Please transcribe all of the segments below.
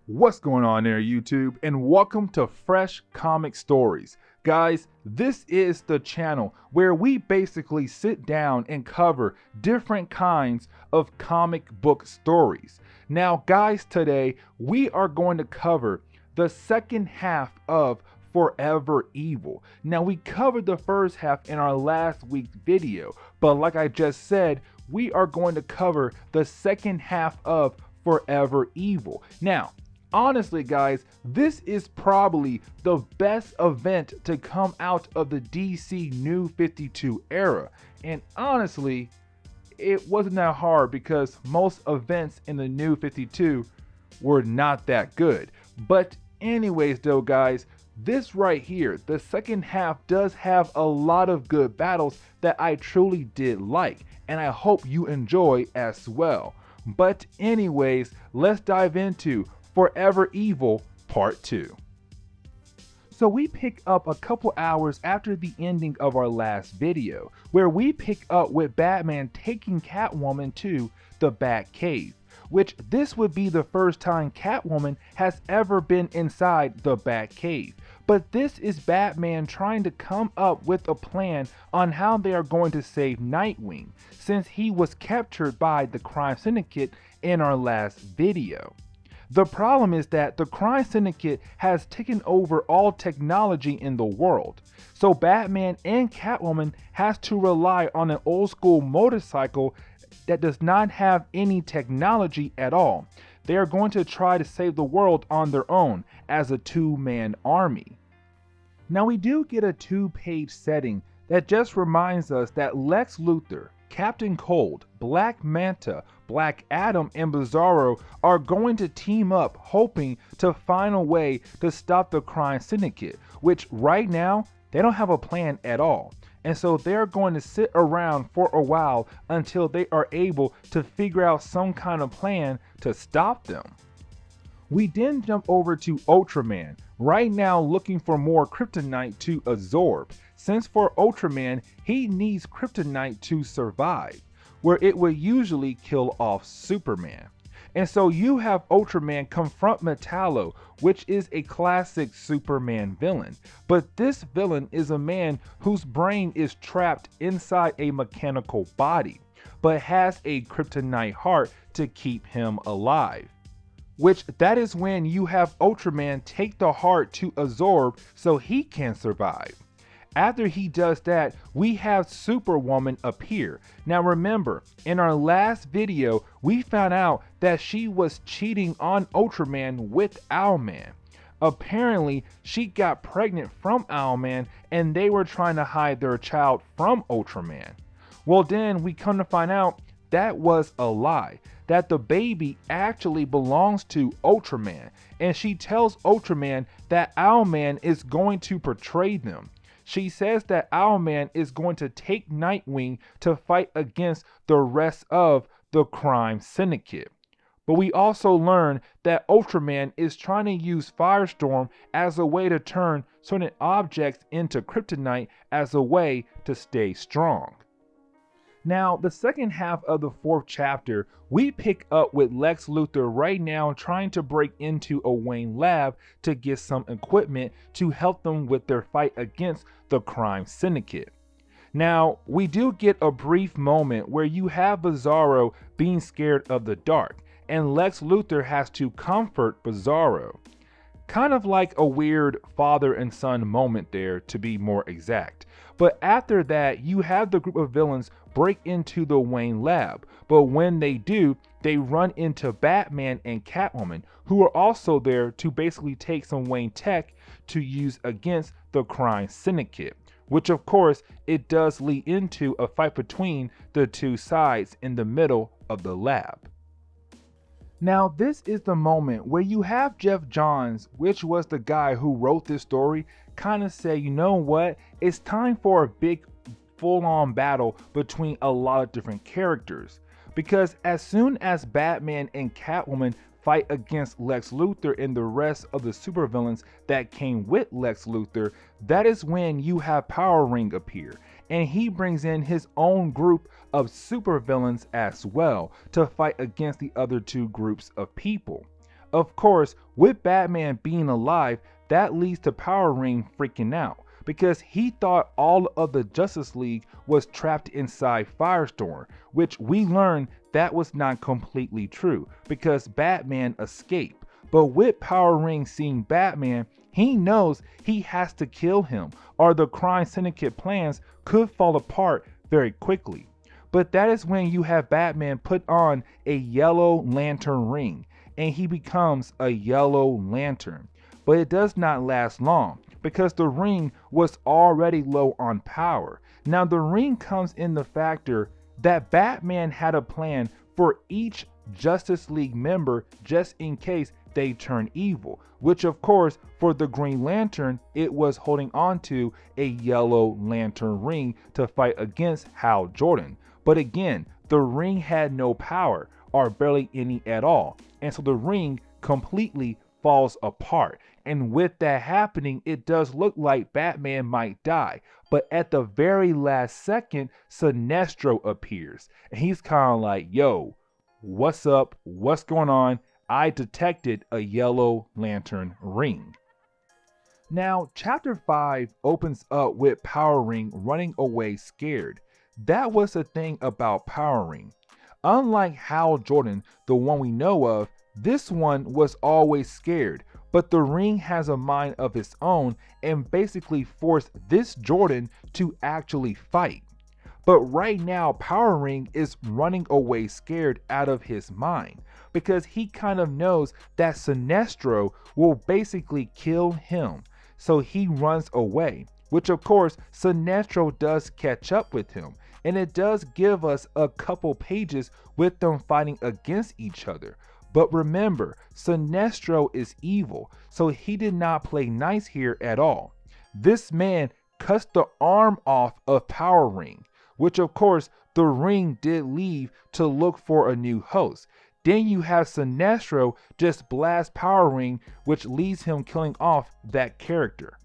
What's going on there, YouTube? And welcome to Fresh Comic Stories. Guys, this is the channel where we basically sit down and cover different kinds of comic book stories. Now, guys, today we are going to cover the second half of Forever Evil. Now, we covered the first half in our last week's video, but like I just said, we are going to cover the second half of Forever Evil. Now, honestly, guys, this is probably the best event to come out of the DC New 52 era. And honestly, it wasn't that hard because most events in the New 52 were not that good. But anyways though, guys, this right here, the second half does have a lot of good battles that I truly did like, and I hope you enjoy as well. But anyways, let's dive into Forever Evil Part 2. So we pick up a couple hours after the ending of our last video, where we pick up with Batman taking Catwoman to the Batcave, which this would be the first time Catwoman has ever been inside the Batcave. But this is Batman trying to come up with a plan on how they are going to save Nightwing, since he was captured by the crime syndicate in our last video. The problem is that the crime syndicate has taken over all technology in the world. So Batman and Catwoman has to rely on an old school motorcycle that does not have any technology at all. They are going to try to save the world on their own as a two-man army. Now we do get a two-page setting that just reminds us that Lex Luthor, Captain Cold, Black Manta, Black Adam, and Bizarro are going to team up, hoping to find a way to stop the crime syndicate, which right now they don't have a plan at all. And so they're going to sit around for a while until they are able to figure out some kind of plan to stop them. We then jump over to Ultraman, right now looking for more kryptonite to absorb, since for Ultraman, he needs kryptonite to survive, where it would usually kill off Superman. And so you have Ultraman confront Metallo, which is a classic Superman villain. But this villain is a man whose brain is trapped inside a mechanical body, but has a kryptonite heart to keep him alive. Which that is when you have Ultraman take the heart to absorb so he can survive. After he does that, we have Superwoman appear. Now remember, in our last video, we found out that she was cheating on Ultraman with Owlman. Apparently, she got pregnant from Owlman and they were trying to hide their child from Ultraman. Well, then we come to find out that was a lie, that the baby actually belongs to Ultraman, and she tells Ultraman that Owlman is going to betray them. She says that Owlman is going to take Nightwing to fight against the rest of the crime syndicate. But we also learn that Ultraman is trying to use Firestorm as a way to turn certain objects into kryptonite as a way to stay strong. Now, the second half of the fourth chapter, we pick up with Lex Luthor right now trying to break into a Wayne lab to get some equipment to help them with their fight against the crime syndicate. Now, we do get a brief moment where you have Bizarro being scared of the dark, and Lex Luthor has to comfort Bizarro. Kind of like a weird father and son moment there, to be more exact. But after that, you have the group of villains break into the Wayne lab, but when they do, they run into Batman and Catwoman, who are also there to basically take some Wayne tech to use against the crime syndicate, which of course it does lead into a fight between the two sides in the middle of the lab. Now, this is the moment where you have Jeff Johns, which was the guy who wrote this story, kind of say, you know what, it's time for a big full-on battle between a lot of different characters. Because as soon as Batman and Catwoman fight against Lex Luthor and the rest of the supervillains that came with Lex Luthor, that is when you have Power Ring appear, and he brings in his own group of supervillains as well to fight against the other two groups of people. Of course, with Batman being alive, that leads to Power Ring freaking out because he thought all of the Justice League was trapped inside Firestorm, which we learned that was not completely true because Batman escaped. But with Power Ring seeing Batman, he knows he has to kill him or the crime syndicate plans could fall apart very quickly. But that is when you have Batman put on a yellow lantern ring and he becomes a yellow lantern. But it does not last long because the ring was already low on power. Now the ring comes in the factor that Batman had a plan for each Justice League member just in case they turn evil, which of course for the Green Lantern it was holding on to a yellow lantern ring to fight against Hal Jordan. But again, the ring had no power or barely any at all, and so the ring completely falls apart. And with that happening, it does look like Batman might die. But at the very last second, Sinestro appears. And he's kind of like, yo, what's up? What's going on? I detected a yellow lantern ring. Now, chapter 5 opens up with Power Ring running away scared. That was the thing about Power Ring. Unlike Hal Jordan, the one we know of, this one was always scared, but the ring has a mind of its own and basically forced this Jordan to actually fight. But right now, Power Ring is running away scared out of his mind because he kind of knows that Sinestro will basically kill him. So he runs away, which of course Sinestro does catch up with him. And it does give us a couple pages with them fighting against each other. But remember, Sinestro is evil, so he did not play nice here at all. This man cuts the arm off of Power Ring, which of course the ring did leave to look for a new host. Then you have Sinestro just blast Power Ring, which leads him killing off that character.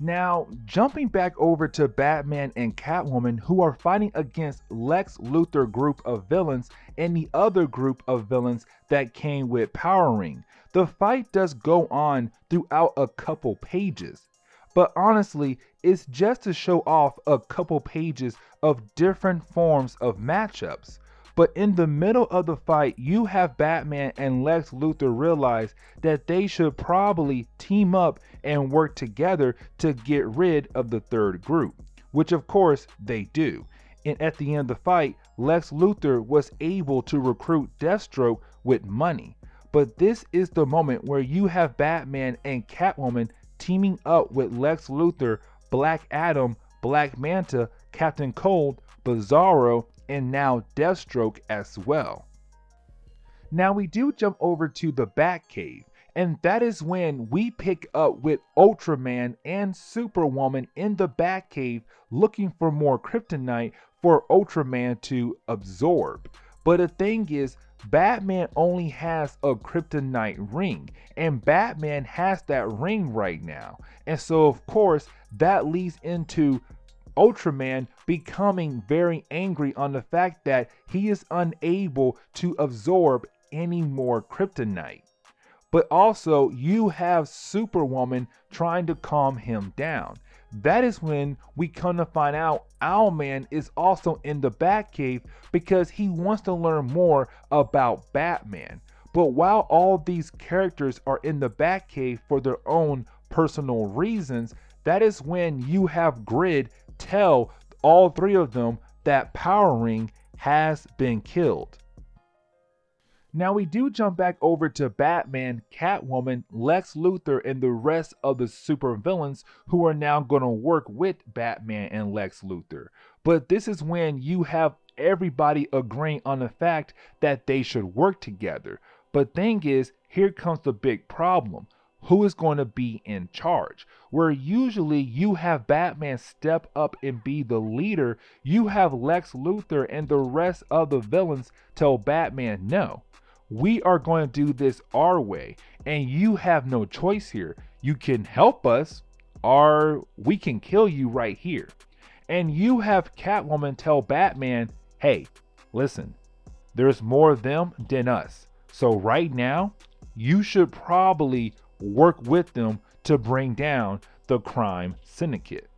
Now, jumping back over to Batman and Catwoman, who are fighting against Lex Luthor group of villains and the other group of villains that came with Power Ring. The fight does go on throughout a couple pages, but honestly, it's just to show off a couple pages of different forms of matchups. But in the middle of the fight, you have Batman and Lex Luthor realize that they should probably team up and work together to get rid of the third group, which of course they do. And at the end of the fight, Lex Luthor was able to recruit Deathstroke with money. But this is the moment where you have Batman and Catwoman teaming up with Lex Luthor, Black Adam, Black Manta, Captain Cold, Bizarro, and now Deathstroke as well. Now we do jump over to the Batcave, and that is when we pick up with Ultraman and Superwoman in the Batcave looking for more kryptonite for Ultraman to absorb. But the thing is, Batman only has a kryptonite ring, and Batman has that ring right now. And so of course that leads into Ultraman becoming very angry on the fact that he is unable to absorb any more kryptonite. But also you have Superwoman trying to calm him down. That is when we come to find out Owlman is also in the Batcave because he wants to learn more about Batman. But while all these characters are in the Batcave for their own personal reasons, that is when you have Grid tell all three of them that Power Ring has been killed. Now we do jump back over to Batman, Catwoman, Lex Luthor, and the rest of the supervillains who are now going to work with Batman and Lex Luthor. But this is when you have everybody agreeing on the fact that they should work together. But thing is, here comes the big problem. Who is going to be in charge? Where usually you have Batman step up and be the leader, you have Lex Luthor and the rest of the villains tell Batman, no, we are going to do this our way, and you have no choice here. You can help us, or we can kill you right here. And you have Catwoman tell Batman, hey, listen, there's more of them than us. So right now, you should probably work with them to bring down the crime syndicate.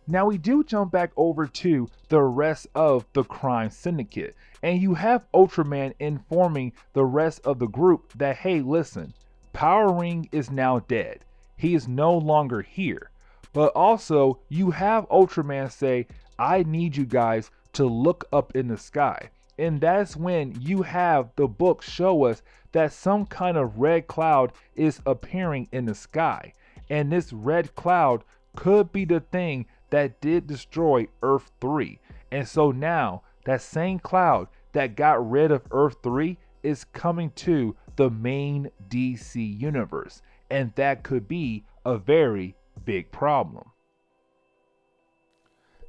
Now we do jump back over to the rest of the crime syndicate, and you have Ultraman informing the rest of the group that, hey, listen, Power Ring is now dead. He is no longer here. But also, you have Ultraman say, I need you guys to look up in the sky. And that's when you have the book show us that some kind of red cloud is appearing in the sky. And this red cloud could be the thing that did destroy Earth 3. And so now, that same cloud that got rid of Earth 3 is coming to the main DC universe. And that could be a very big problem.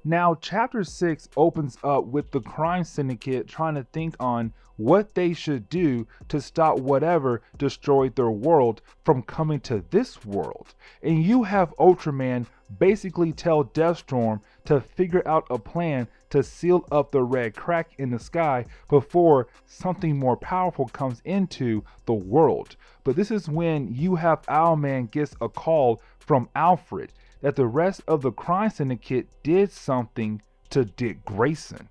Now, Chapter 6 opens up with the crime syndicate trying to think on what they should do to stop whatever destroyed their world from coming to this world. And you have Ultraman basically tell Deathstorm to figure out a plan to seal up the red crack in the sky before something more powerful comes into the world. But this is when you have Owlman gets a call from Alfred that the rest of the crime syndicate did something to Dick Grayson.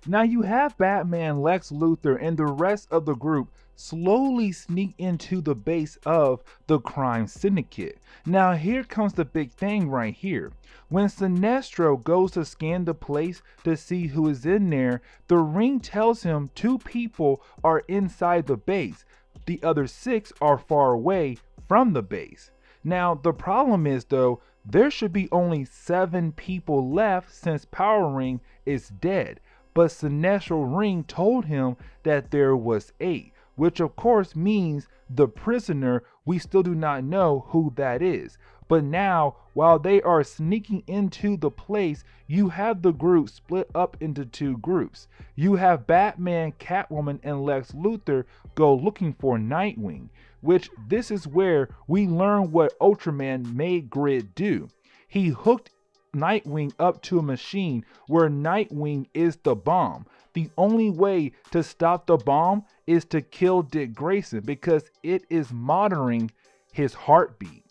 Now you have Batman, Lex Luthor, and the rest of the group slowly sneak into the base of the crime syndicate. Now here comes the big thing right here. When Sinestro goes to scan the place to see who is in there, the ring tells him 2 people are inside the base. The other 6 are far away from the base. Now the problem is though, there should be only 7 people left since Power Ring is dead. But Sinestro Ring told him that there was 8, which of course means the prisoner, we still do not know who that is. But now, while they are sneaking into the place, you have the group split up into 2 groups. You have Batman, Catwoman, and Lex Luthor go looking for Nightwing, which this is where we learn what Ultraman made Grid do. He hooked Nightwing up to a machine where Nightwing is the bomb. The only way to stop the bomb is to kill Dick Grayson because it is monitoring his heartbeat.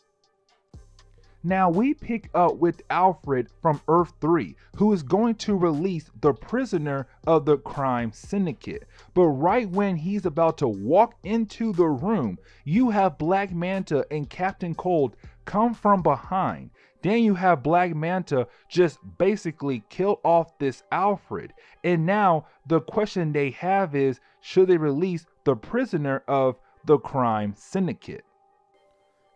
Now we pick up with Alfred from Earth 3, who is going to release the prisoner of the crime syndicate. But right when he's about to walk into the room, you have Black Manta and Captain Cold come from behind. Then you have Black Manta just basically kill off this Alfred. And now the question they have is, should they release the prisoner of the crime syndicate?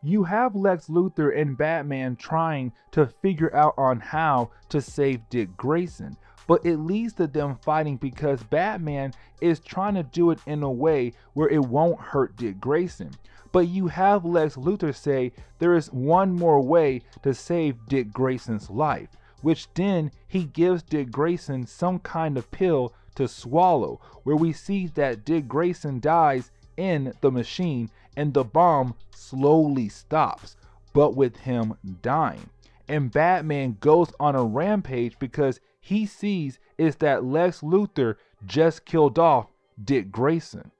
You have Lex Luthor and Batman trying to figure out on how to save Dick Grayson, but it leads to them fighting because Batman is trying to do it in a way where it won't hurt Dick Grayson. But you have Lex Luthor say there is one more way to save Dick Grayson's life, which then he gives Dick Grayson some kind of pill to swallow, where we see that Dick Grayson dies in the machine and the bomb slowly stops, but with him dying. And Batman goes on a rampage because he sees is that Lex Luthor just killed off Dick Grayson.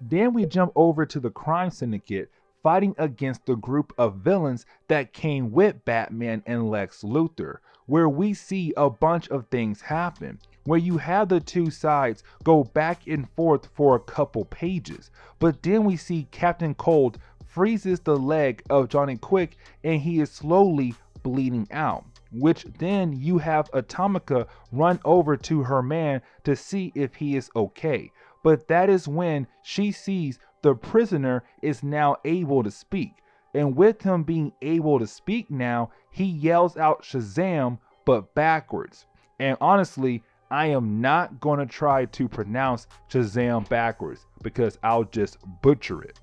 Then we jump over to the crime syndicate fighting against the group of villains that came with Batman and Lex Luthor, where we see a bunch of things happen, where you have the 2 sides go back and forth for a couple pages. But then we see Captain Cold freezes the leg of Johnny Quick and he is slowly bleeding out, which then you have Atomica run over to her man to see if he is okay. But that is when she sees the prisoner is now able to speak. And with him being able to speak now, he yells out Shazam, but backwards. And honestly, I am not going to try to pronounce Shazam backwards because I'll just butcher it.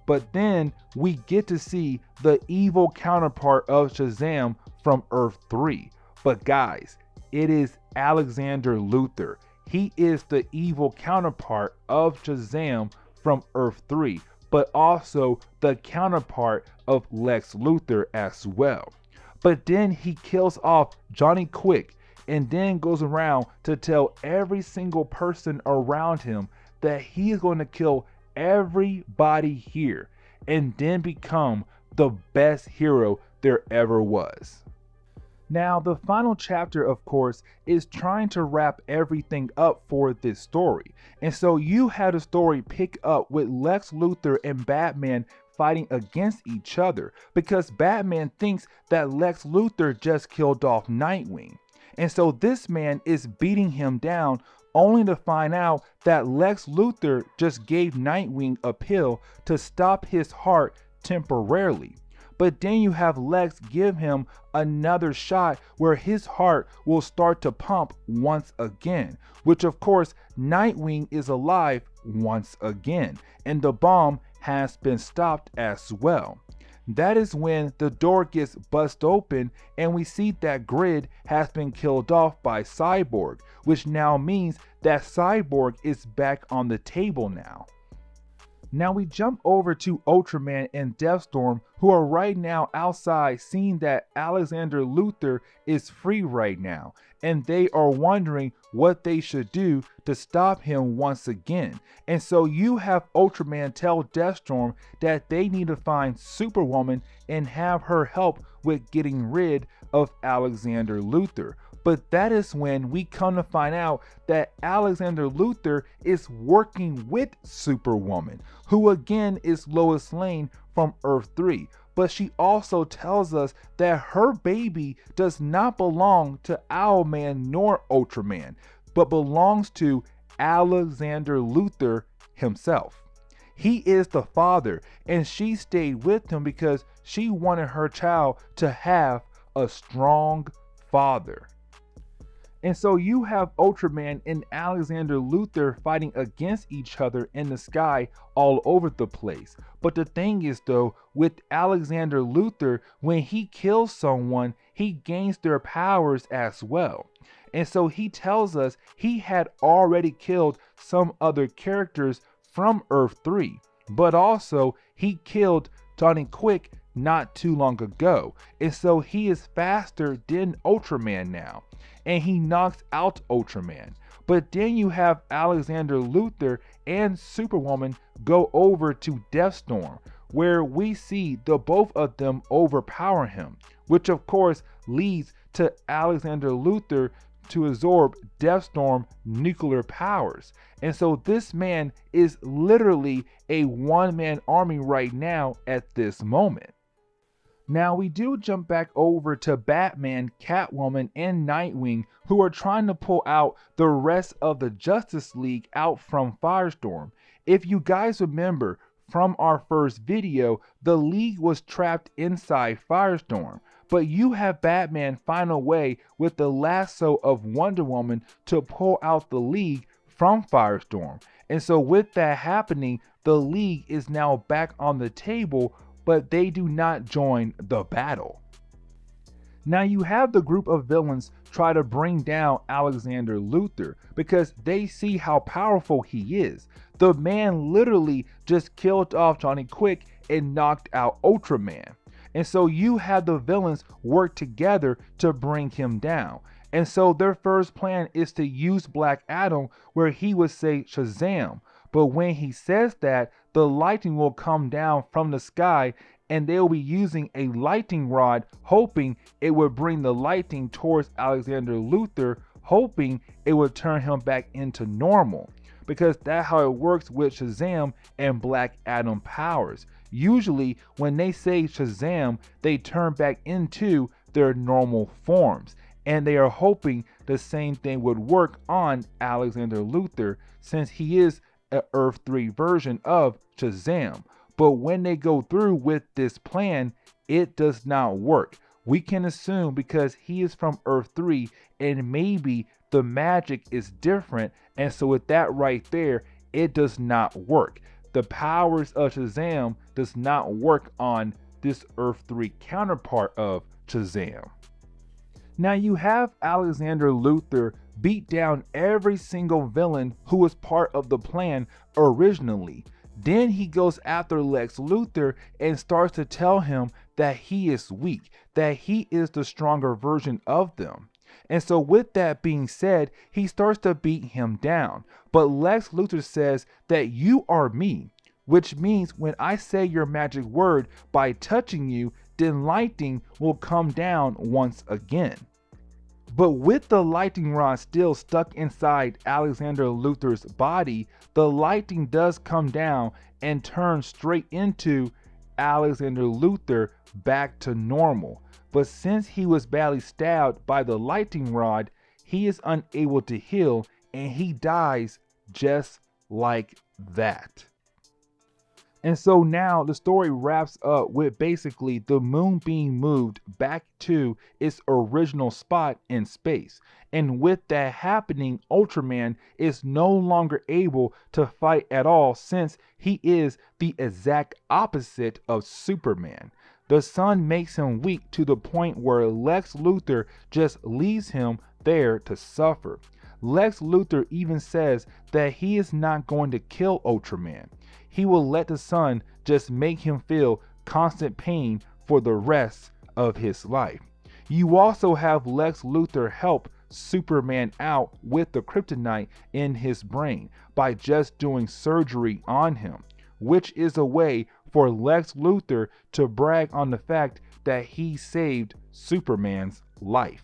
But then we get to see the evil counterpart of Shazam from Earth 3. But guys, it is Alexander Luthor. He is the evil counterpart of Shazam from Earth 3, but also the counterpart of Lex Luthor as well. But then he kills off Johnny Quick and then goes around to tell every single person around him that he is going to kill everybody here and then become the best hero there ever was. Now, the final chapter, of course, is trying to wrap everything up for this story. And so you had a story pick up with Lex Luthor and Batman fighting against each other because Batman thinks that Lex Luthor just killed off Nightwing. And so this man is beating him down only to find out that Lex Luthor just gave Nightwing a pill to stop his heart temporarily. But then you have Lex give him another shot where his heart will start to pump once again, which of course Nightwing is alive once again, and the bomb has been stopped as well. That is when the door gets bust open and we see that Grid has been killed off by Cyborg, which now means that Cyborg is back on the table now. Now we jump over to Ultraman and Deathstorm, who are right now outside seeing that Alexander Luthor is free right now, and they are wondering what they should do to stop him once again. And so you have Ultraman tell Deathstorm that they need to find Superwoman and have her help with getting rid of Alexander Luthor. But that is when we come to find out that Alexander Luthor is working with Superwoman, who again is Lois Lane from Earth 3. But she also tells us that her baby does not belong to Owlman nor Ultraman, but belongs to Alexander Luthor himself. He is the father, and she stayed with him because she wanted her child to have a strong father. And so you have Ultraman and Alexander Luthor fighting against each other in the sky all over the place. But the thing is though, with Alexander Luthor, when he kills someone, he gains their powers as well. And so he tells us he had already killed some other characters from Earth 3, but also he killed Johnny Quick not too long ago. And so he is faster than Ultraman now, and he knocks out Ultraman. But then you have Alexander Luthor and Superwoman go over to Deathstorm, where we see the both of them overpower him, which of course leads to Alexander Luthor to absorb Deathstorm nuclear powers. And so this man is literally a one-man army right now at this moment. Now we do jump back over to Batman, Catwoman, and Nightwing, who are trying to pull out the rest of the Justice League out from Firestorm. If you guys remember from our first video, the League was trapped inside Firestorm, but you have Batman find a way with the lasso of Wonder Woman to pull out the League from Firestorm. And so with that happening, the League is now back on the table, but they do not join the battle. Now you have the group of villains try to bring down Alexander Luthor because they see how powerful he is. The man literally just killed off Johnny Quick and knocked out Ultraman. And so you have the villains work together to bring him down. And so their first plan is to use Black Adam, where he would say Shazam. But when he says that, the lightning will come down from the sky and they'll be using a lightning rod, hoping it would bring the lightning towards Alexander Luthor, hoping it would turn him back into normal. Because that's how it works with Shazam and Black Adam powers. Usually when they say Shazam, they turn back into their normal forms. And they are hoping the same thing would work on Alexander Luthor, since he is an Earth 3 version of Shazam. But when they go through with this plan, it does not work. We can assume because he is from Earth 3 and maybe the magic is different, and so with that right there, it does not work. The powers of Shazam does not work on this Earth 3 counterpart of Shazam. Now you have Alexander Luthor beat down every single villain who was part of the plan originally. Then he goes after Lex Luthor and starts to tell him that he is weak, that he is the stronger version of them. And so with that being said, he starts to beat him down. But Lex Luthor says that you are me. which means when I say your magic word by touching you, then lightning will come down once again. But with the lightning rod still stuck inside Alexander Luthor's body, the lightning does come down and turn straight into Alexander Luthor back to normal. But since he was badly stabbed by the lightning rod, he is unable to heal and he dies just like that. And so now the story wraps up with basically the moon being moved back to its original spot in space. And with that happening, Ultraman is no longer able to fight at all since he is the exact opposite of Superman. The sun makes him weak to the point where Lex Luthor just leaves him there to suffer. Lex Luthor even says that he is not going to kill Ultraman. He will let the sun just make him feel constant pain for the rest of his life. You also have Lex Luthor help Superman out with the kryptonite in his brain by just doing surgery on him, which is a way for Lex Luthor to brag on the fact that he saved Superman's life.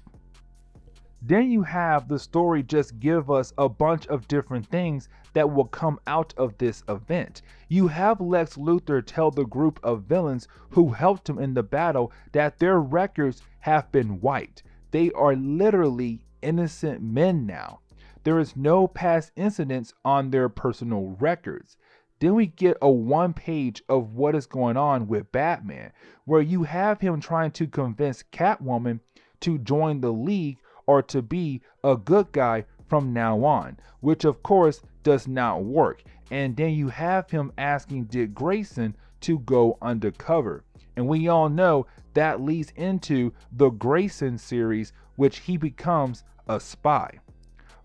Then you have the story just give us a bunch of different things that will come out of this event. You have Lex Luthor tell the group of villains who helped him in the battle that their records have been wiped. They are literally innocent men now. There is no past incidents on their personal records. Then we get a one page of what is going on with Batman, where you have him trying to convince Catwoman to join the League or to be a good guy from now on, which of course does not work. And then you have him asking Dick Grayson to go undercover. And we all know that leads into the Grayson series, which he becomes a spy.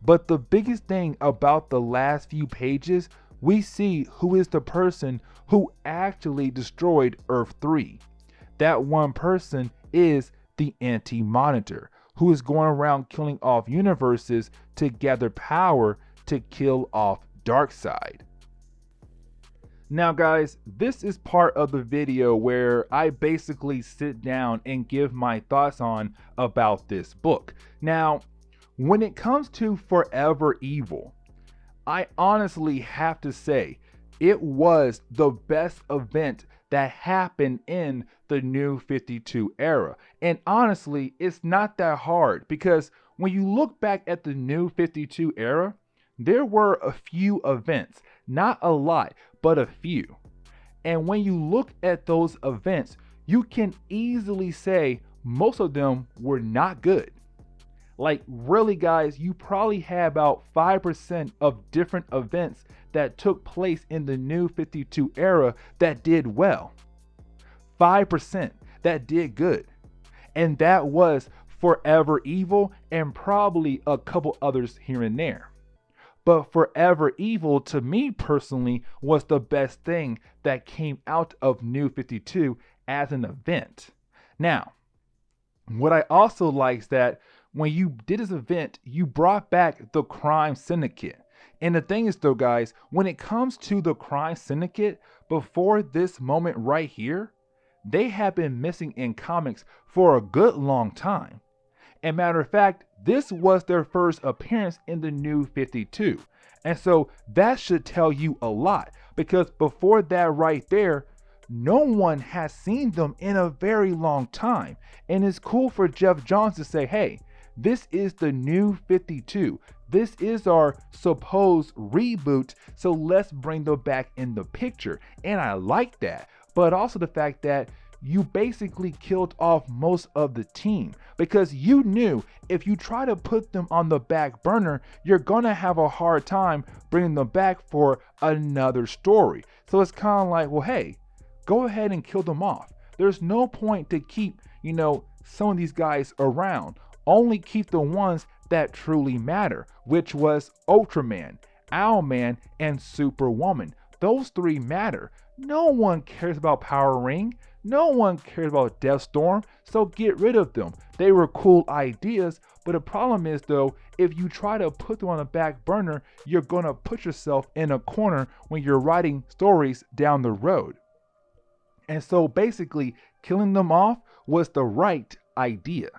But the biggest thing about the last few pages, we see who is the person who actually destroyed Earth 3. That one person is the Anti-Monitor, who is going around killing off universes to gather power to kill off Darkseid. Now guys, this is part of the video where I basically sit down and give my thoughts on about this book. Now, when it comes to Forever Evil, I honestly have to say it was the best event that happened in the New 52 era. And honestly, it's not that hard because when you look back at the New 52 era, there were a few events, not a lot, but a few. And when you look at those events, you can easily say most of them were not good. Like really guys, you probably had about 5% of different events that took place in the New 52 era that did well. 5% that did good. And that was Forever Evil and probably a couple others here and there. But Forever Evil to me personally was the best thing that came out of New 52 as an event. Now, what I also like is that when you did this event, you brought back the Crime Syndicate. And the thing is though guys, when it comes to the Crime Syndicate, before this moment right here, they have been missing in comics for a good long time. And matter of fact, this was their first appearance in the New 52. And so that should tell you a lot, because before that right there, no one has seen them in a very long time. And it's cool for Jeff Johns to say, hey, this is the New 52. This is our supposed reboot, so let's bring them back in the picture. And I like that. But also the fact that you basically killed off most of the team, because you knew if you try to put them on the back burner, you're gonna have a hard time bringing them back for another story. So it's kind of like, well, hey, go ahead and kill them off. There's no point to keep, some of these guys around. Only keep the ones that truly matter, which was Ultraman, Owlman, and Superwoman. Those three matter. No one cares about Power Ring. No one cares about Deathstorm, so get rid of them. They were cool ideas, but the problem is though, if you try to put them on the back burner, you're gonna put yourself in a corner when you're writing stories down the road. And so basically, killing them off was the right idea.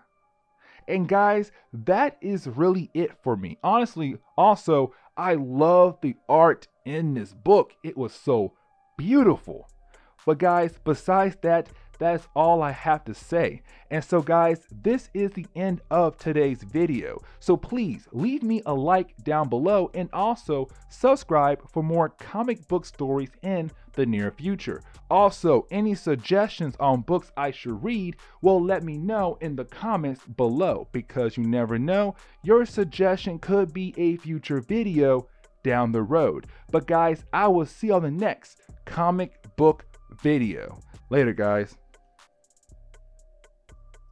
And guys, that is really it for me. Honestly, also, I love the art in this book. It was so beautiful. But guys, besides that, that's all I have to say. And so guys, this is the end of today's video. So please leave me a like down below and also subscribe for more comic book stories in the near future. Also, any suggestions on books I should read, well, let me know in the comments below, because you never know, your suggestion could be a future video down the road. But guys, I will see you on the next comic book video. Later, guys.